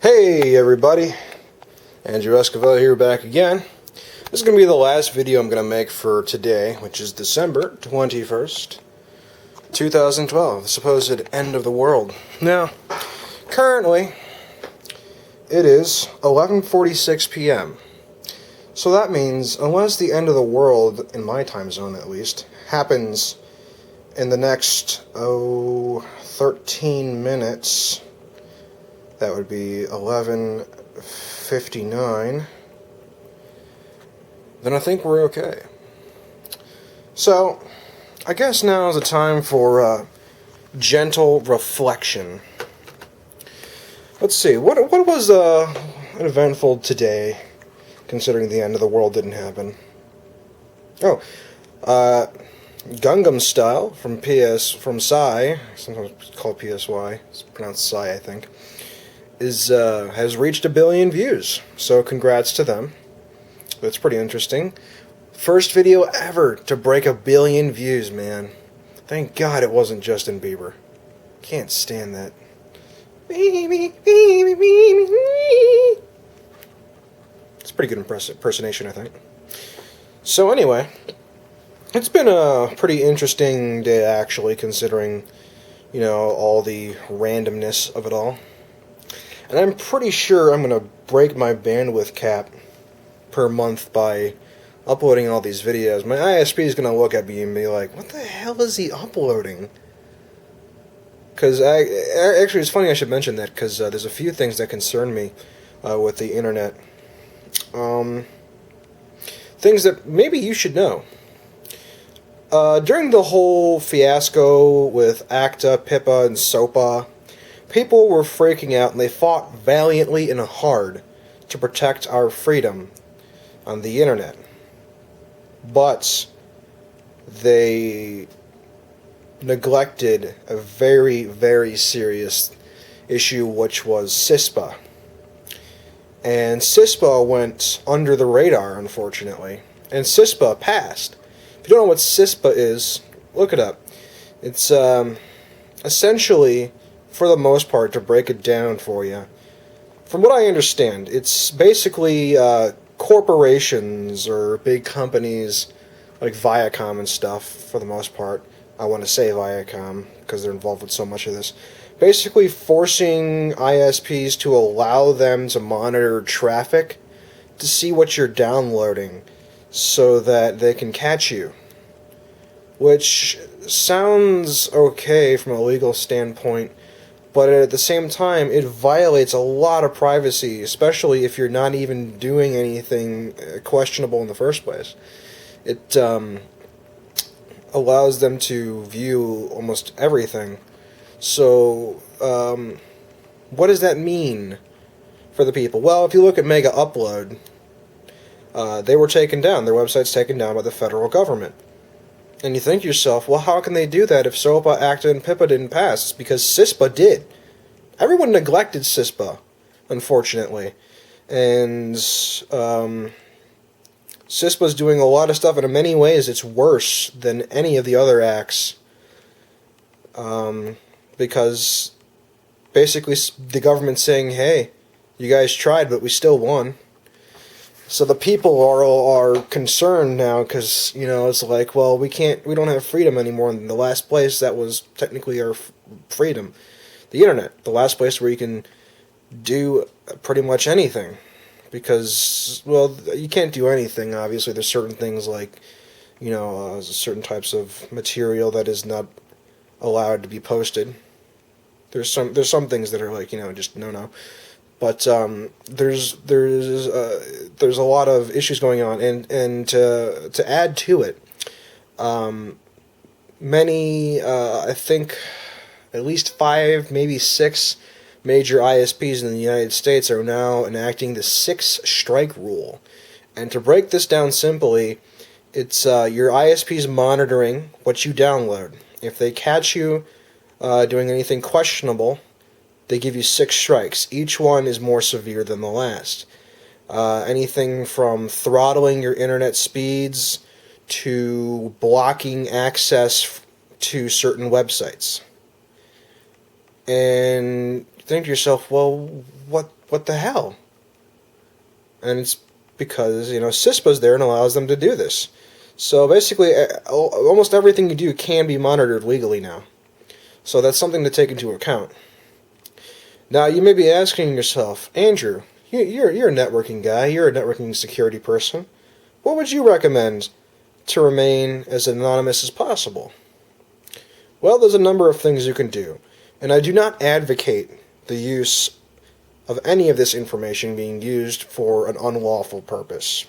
Hey everybody, Andrew Esquivel here, back again. This is going to be the last video I'm going to make for today, which is December 21st, 2012, the supposed end of the world. Now, currently, it is 11:46 p.m. So that means, unless the end of the world, in my time zone at least, happens in the next, 13 minutes... That would be 11:59. Then I think we're okay. So, I guess now is the time for gentle reflection. Let's see, what was an eventful today, considering the end of the world didn't happen? Oh, Gangnam Style from Psy, sometimes called PSY, it's pronounced Psy, I think, has reached 1 billion views, so congrats to them. That's pretty interesting. First video ever to break 1 billion views, man. Thank God it wasn't Justin Bieber. Can't stand that. It's a pretty good impersonation, I think. So anyway, it's been a pretty interesting day, actually, considering, all the randomness of it all. And I'm pretty sure I'm going to break my bandwidth cap per month by uploading all these videos. My ISP is going to look at me and be like, what the hell is he uploading? Because actually, it's funny I should mention that, because there's a few things that concern me with the internet. Things that maybe you should know. During the whole fiasco with ACTA, PIPA, and SOPA, people were freaking out, and they fought valiantly and hard to protect our freedom on the internet. But they neglected a very, very serious issue, which was CISPA. And CISPA went under the radar, unfortunately. And CISPA passed. If you don't know what CISPA is, look it up. It's essentially, for the most part, to break it down for you, from what I understand, it's basically corporations or big companies like Viacom and stuff, for the most part. I want to say Viacom because they're involved with so much of this. Basically forcing ISPs to allow them to monitor traffic to see what you're downloading so that they can catch you. Which sounds okay from a legal standpoint, but at the same time, it violates a lot of privacy, especially if you're not even doing anything questionable in the first place. It allows them to view almost everything. So, what does that mean for the people? Well, if you look at Mega Upload, they were taken down. Their website's taken down by the federal government. And you think to yourself, well, how can they do that if SOPA, ACTA, and PIPA didn't pass? It's because CISPA did. Everyone neglected CISPA, unfortunately. And CISPA's doing a lot of stuff, and in many ways it's worse than any of the other acts. Because basically the government's saying, hey, you guys tried, but we still won. So the people are concerned now because, it's like, well, we don't have freedom anymore. In the last place that was technically our freedom, the internet, the last place where you can do pretty much anything. Because, well, you can't do anything, obviously. There's certain things like, certain types of material that is not allowed to be posted. There's some things that are like, just no. But there's a lot of issues going on, and to add to it, many I think at least 5, maybe 6 major ISPs in the United States are now enacting the 6-strike rule. And to break this down simply, it's your ISP's monitoring what you download. If they catch you doing anything questionable, they give you 6 strikes. Each one is more severe than the last. Anything from throttling your internet speeds to blocking access to certain websites. And you think to yourself, well, what what the hell? And it's because, CISPA's there and allows them to do this. So basically, almost everything you do can be monitored legally now. So that's something to take into account. Now, you may be asking yourself, Andrew, you're a networking guy, you're a networking security person. What would you recommend to remain as anonymous as possible? Well, there's a number of things you can do, and I do not advocate the use of any of this information being used for an unlawful purpose.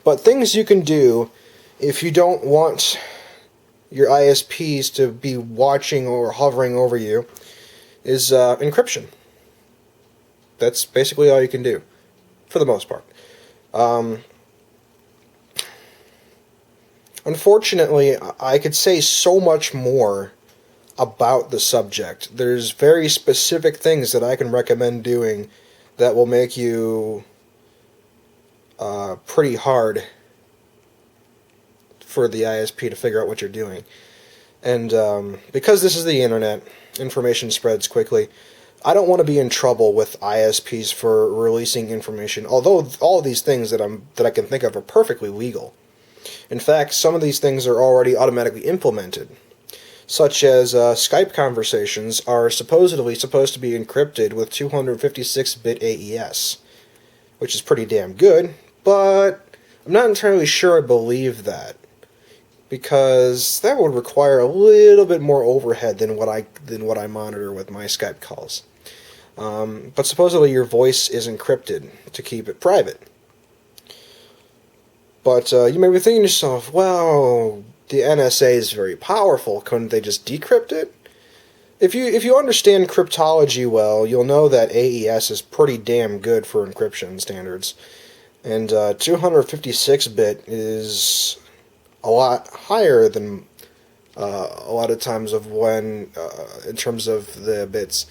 But things you can do if you don't want your ISPs to be watching or hovering over you is encryption. That's basically all you can do, for the most part. Unfortunately, I could say so much more about the subject. There's very specific things that I can recommend doing that will make you pretty hard for the ISP to figure out what you're doing. And because this is the internet, information spreads quickly. I don't want to be in trouble with ISPs for releasing information, although all of these things that I can think of are perfectly legal. In fact, some of these things are already automatically implemented, such as Skype conversations are supposedly supposed to be encrypted with 256-bit AES, which is pretty damn good, but I'm not entirely sure I believe that, because that would require a little bit more overhead than what I monitor with my Skype calls. But supposedly your voice is encrypted to keep it private. But you may be thinking to yourself, well, the NSA is very powerful. Couldn't they just decrypt it? If you understand cryptology well, you'll know that AES is pretty damn good for encryption standards. And 256-bit is a lot higher than a lot of times of when, in terms of the bits,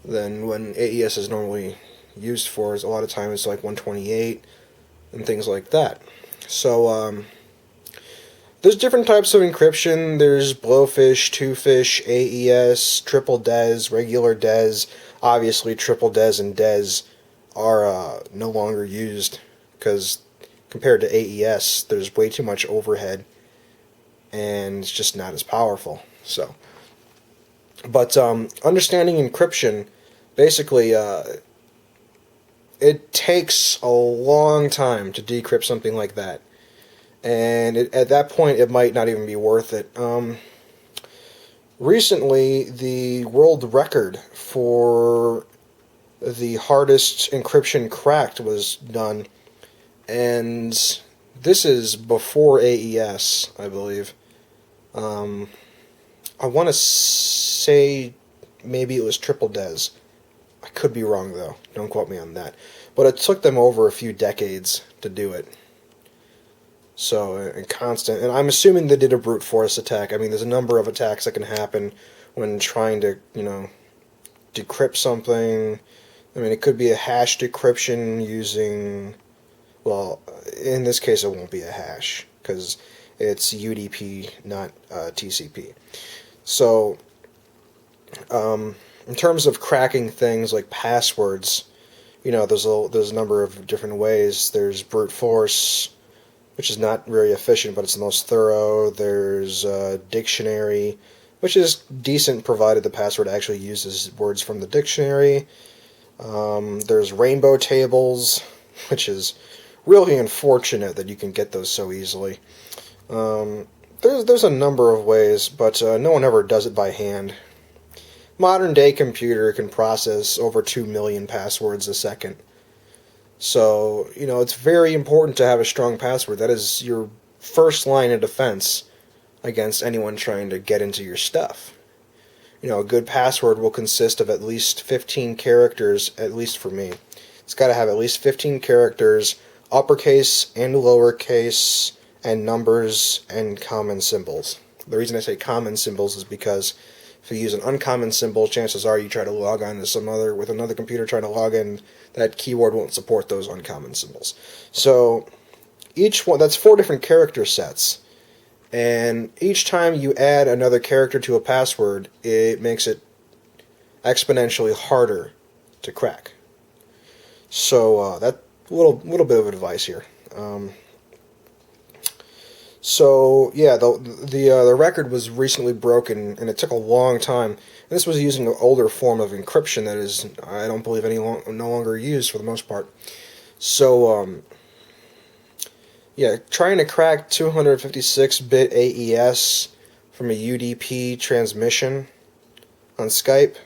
than when AES is normally used for. A lot of times it's like 128 and things like that. So, there's different types of encryption. There's Blowfish, Twofish, AES, Triple DES, regular DES. Obviously, Triple DES and DES are no longer used because compared to AES, there's way too much overhead and it's just not as powerful. So, but understanding encryption, basically, it takes a long time to decrypt something like that. And at that point, it might not even be worth it. Recently, the world record for the hardest encryption cracked was done. And this is before AES, I believe. I want to say maybe it was Triple DES. I could be wrong, though. Don't quote me on that. But it took them over a few decades to do it. So, and I'm assuming they did a brute force attack. I mean, there's a number of attacks that can happen when trying to, decrypt something. I mean, it could be a hash decryption using, well, in this case it won't be a hash, because it's UDP, not TCP. So, in terms of cracking things like passwords, there's a number of different ways. There's brute force, which is not very efficient, but it's the most thorough. There's dictionary, which is decent provided the password actually uses words from the dictionary. There's rainbow tables, which is really unfortunate that you can get those so easily. There's a number of ways, but no one ever does it by hand. Modern day computer can process over 2 million passwords a second. So, it's very important to have a strong password. That is your first line of defense against anyone trying to get into your stuff. A good password will consist of at least 15 characters, at least for me. It's got to have at least 15 characters, uppercase and lowercase, and numbers and common symbols. The reason I say common symbols is because if you use an uncommon symbol, chances are you try to log on to with another computer trying to log in, that keyboard won't support those uncommon symbols. So each one, that's 4 different character sets. And each time you add another character to a password, it makes it exponentially harder to crack. So that little bit of advice here. So yeah, the record was recently broken, and it took a long time. And this was using an older form of encryption that is, I don't believe, no longer used for the most part. So yeah, trying to crack 256-bit AES from a UDP transmission on Skype,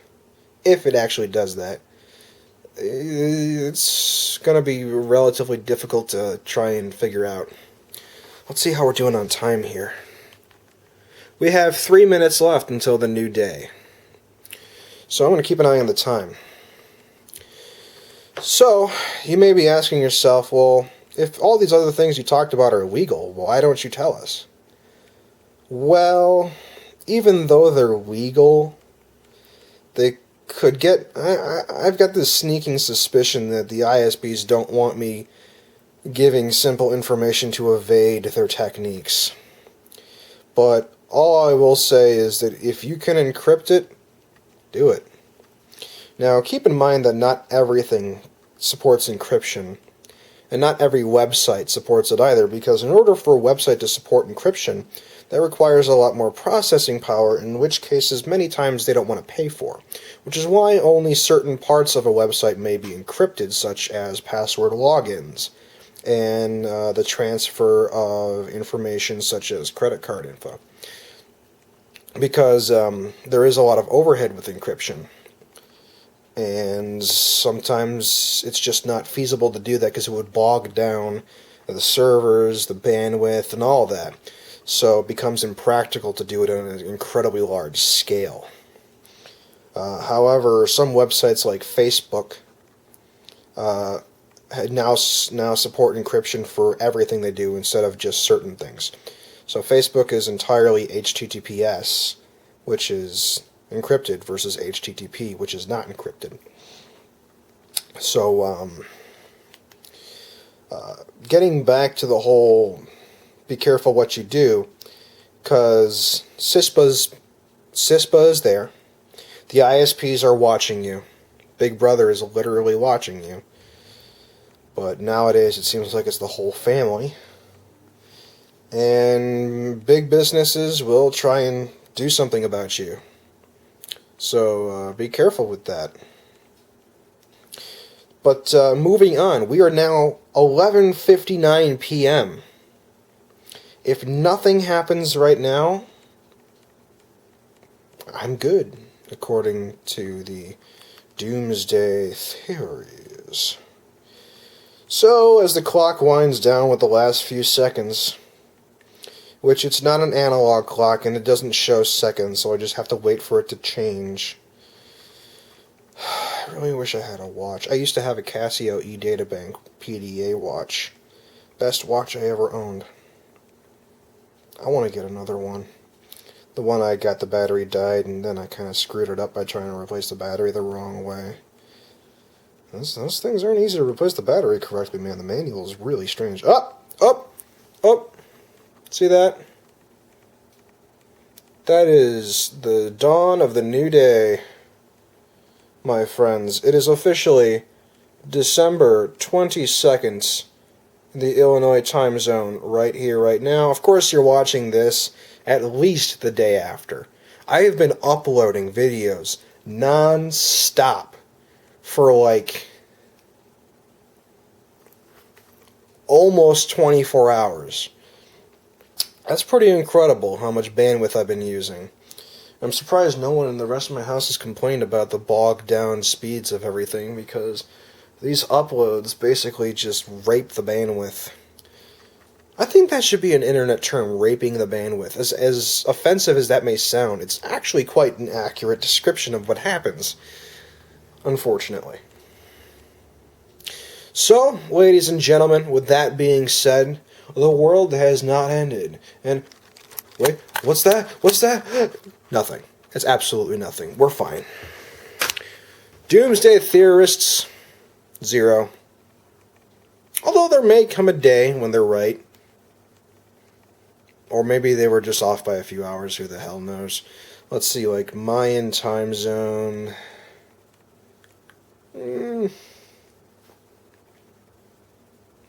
if it actually does that, it's going to be relatively difficult to try and figure out. Let's see how we're doing on time here. We have 3 minutes left until the new day. So I'm going to keep an eye on the time. So, you may be asking yourself, well, if all these other things you talked about are illegal, why don't you tell us? Well, even though they're legal, they could get... I've got this sneaking suspicion that the ISPs don't want me giving simple information to evade their techniques. But all I will say is that if you can encrypt it, do it. Now, keep in mind that not everything supports encryption, and not every website supports it either, because in order for a website to support encryption, that requires a lot more processing power, in which cases many times they don't want to pay for, which is why only certain parts of a website may be encrypted, such as password logins, and the transfer of information such as credit card info. Because there is a lot of overhead with encryption. And sometimes it's just not feasible to do that because it would bog down the servers, the bandwidth, and all that. So it becomes impractical to do it on an incredibly large scale. However, some websites like Facebook now support encryption for everything they do instead of just certain things. So Facebook is entirely HTTPS, which is encrypted, versus HTTP, which is not encrypted. So, getting back to the whole, be careful what you do, because CISPA is there. The ISPs are watching you. Big Brother is literally watching you. But nowadays it seems like it's the whole family. And big businesses will try and do something about you. So be careful with that. But moving on, we are now 11:59 p.m. If nothing happens right now, I'm good, according to the doomsday theories. So, as the clock winds down with the last few seconds, which it's not an analog clock and it doesn't show seconds, so I just have to wait for it to change. I really wish I had a watch. I used to have a Casio eDataBank PDA watch. Best watch I ever owned. I want to get another one. The one I got, the battery died, and then I kind of screwed it up by trying to replace the battery the wrong way. Those things aren't easy to replace the battery correctly, man. The manual is really strange. Up! Up! Up! See that? That is the dawn of the new day, my friends. It is officially December 22nd in the Illinois time zone right here, right now. Of course, you're watching this at least the day after. I have been uploading videos non-stop for like almost 24 hours. That's pretty incredible how much bandwidth I've been using. I'm surprised no one in the rest of my house has complained about the bogged down speeds of everything, because these uploads basically just rape the bandwidth. I think that should be an internet term, raping the bandwidth. As offensive as that may sound, it's actually quite an accurate description of what happens, unfortunately. So, ladies and gentlemen, with that being said, the world has not ended. And, wait, what's that? What's that? Nothing. It's absolutely nothing. We're fine. Doomsday theorists, 0. Although there may come a day when they're right. Or maybe they were just off by a few hours, who the hell knows. Let's see, like Mayan time zone.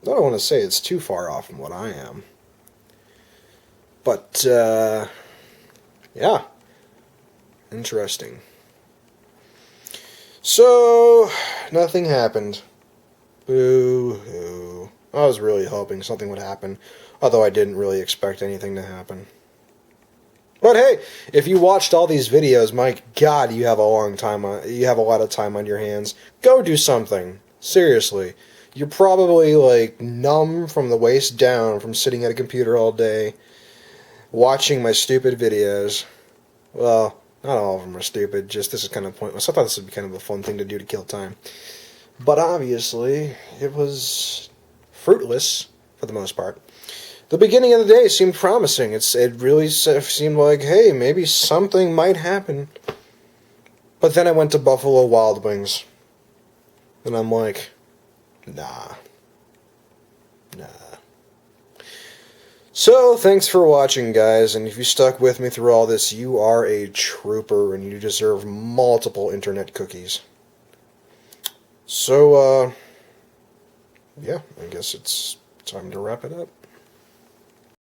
I don't want to say it's too far off from what I am. But, yeah. Interesting. So, nothing happened. Boo-hoo. I was really hoping something would happen, although I didn't really expect anything to happen. But hey, if you watched all these videos, my God, you have a lot of time on your hands. Go do something. Seriously. You're probably, like, numb from the waist down from sitting at a computer all day, watching my stupid videos. Well, not all of them are stupid, just this is kind of pointless. I thought this would be kind of a fun thing to do to kill time. But obviously, it was fruitless, for the most part. The beginning of the day seemed promising. It really seemed like, hey, maybe something might happen. But then I went to Buffalo Wild Wings. And I'm like, nah. So, thanks for watching, guys. And if you stuck with me through all this, you are a trooper and you deserve multiple internet cookies. So, yeah, I guess it's time to wrap it up.